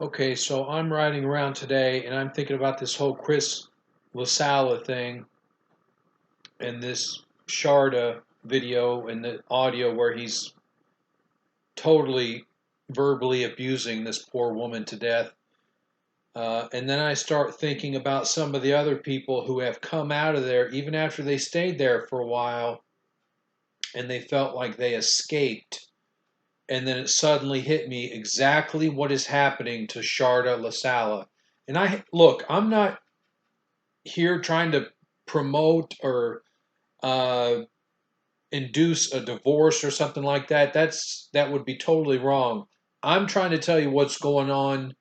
Okay, so I'm riding around today and I'm thinking about this whole Chris LaSala thing and this Sharda video and the audio where he's totally verbally abusing this poor woman to death. And then I start thinking about some of the other people who have come out of there even after they stayed there for a while and they felt like they escaped. And then it suddenly hit me exactly what is happening to Sharda LaSala. And I'm not here trying to promote or uh, induce a divorce or something like that. That would be totally wrong. I'm trying to tell you what's going on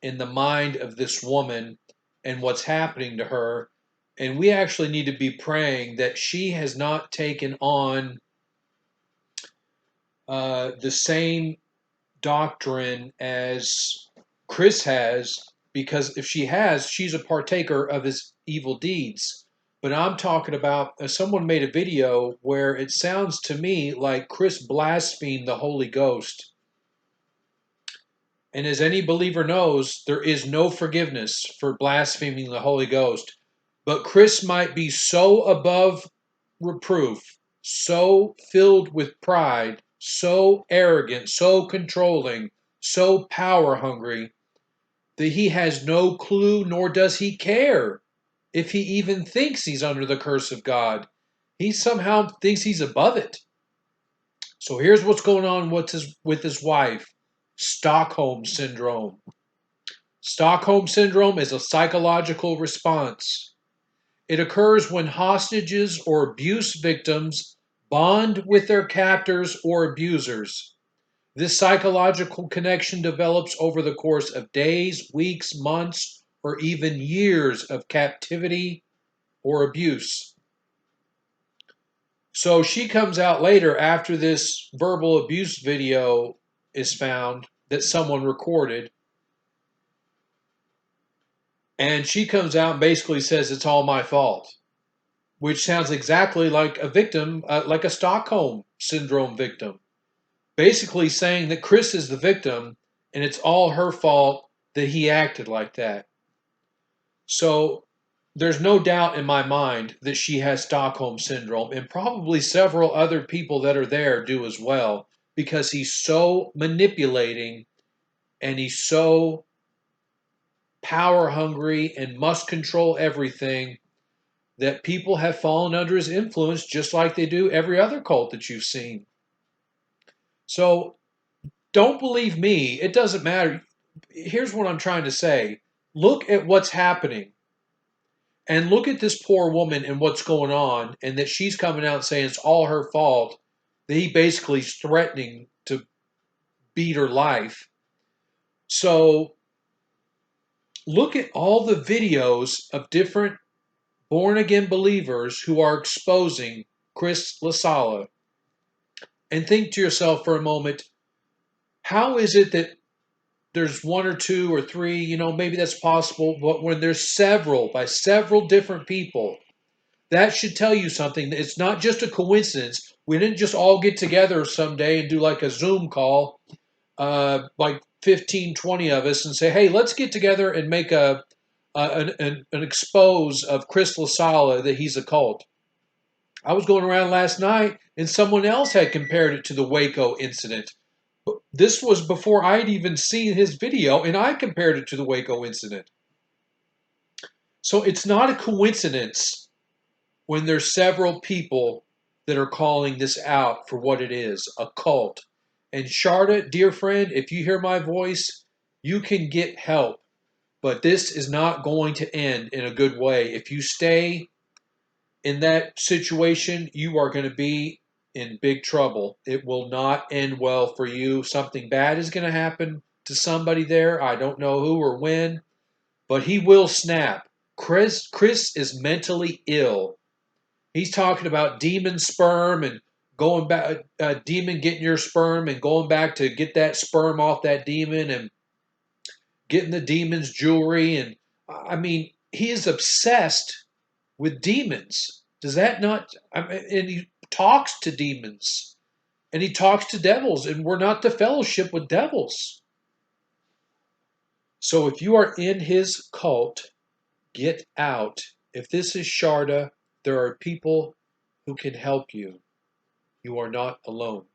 in the mind of this woman and what's happening to her. And we actually need to be praying that she has not taken on the same doctrine as Chris has, because if she has, she's a partaker of his evil deeds. But I'm talking about someone made a video where it sounds to me like Chris blasphemed the Holy Ghost. And as any believer knows, there is no forgiveness for blaspheming the Holy Ghost. But Chris might be so above reproof, so filled with pride, so arrogant, so controlling, so power hungry, that he has no clue nor does he care if he even thinks he's under the curse of God. He somehow thinks he's above it. So here's what's going on with his wife. Stockholm Syndrome. Stockholm Syndrome is a psychological response. It occurs when hostages or abuse victims bond with their captors or abusers. This psychological connection develops over the course of days, weeks, months, or even years of captivity or abuse. So she comes out later after this verbal abuse video is found that someone recorded. And she comes out and basically says it's all my fault, which sounds exactly like a victim, like a Stockholm Syndrome victim. Basically saying that Chris is the victim and it's all her fault that he acted like that. So there's no doubt in my mind that she has Stockholm Syndrome, and probably several other people that are there do as well, because he's so manipulating and he's so power hungry and must control everything that people have fallen under his influence just like they do every other cult that you've seen. So don't believe me. It doesn't matter. Here's what I'm trying to say. Look at what's happening and look at this poor woman and what's going on, and that she's coming out and saying it's all her fault, that he basically is threatening to beat her life. So look at all the videos of different born again believers who are exposing Chris LaSala and think to yourself for a moment, how is it that there's one or two or three, maybe that's possible, but when there's several by several different people, that should tell you something. It's not just a coincidence. We didn't just all get together someday and do like a Zoom call, like 15, 20 of us, and say, hey, let's get together and make an expose of Chris LaSala that he's a cult. I was going around last night and someone else had compared it to the Waco incident. This was before I'd even seen his video, and I compared it to the Waco incident. So it's not a coincidence when there's several people that are calling this out for what it is, a cult. And Sharda, dear friend, if you hear my voice, you can get help. But this is not going to end in a good way. If you stay in that situation, you are going to be in big trouble. It will not end well for you. Something bad is going to happen to somebody there. I don't know who or when, but he will snap. Chris is mentally ill. He's talking about demon sperm and going back, demon getting your sperm and going back to get that sperm off that demon and getting the demon's jewelry. And I mean, he is obsessed with demons. Does that not? I mean, and he talks to demons and he talks to devils, and we're not to fellowship with devils. So if you are in his cult, get out. If this is Sharda, there are people who can help you. You are not alone.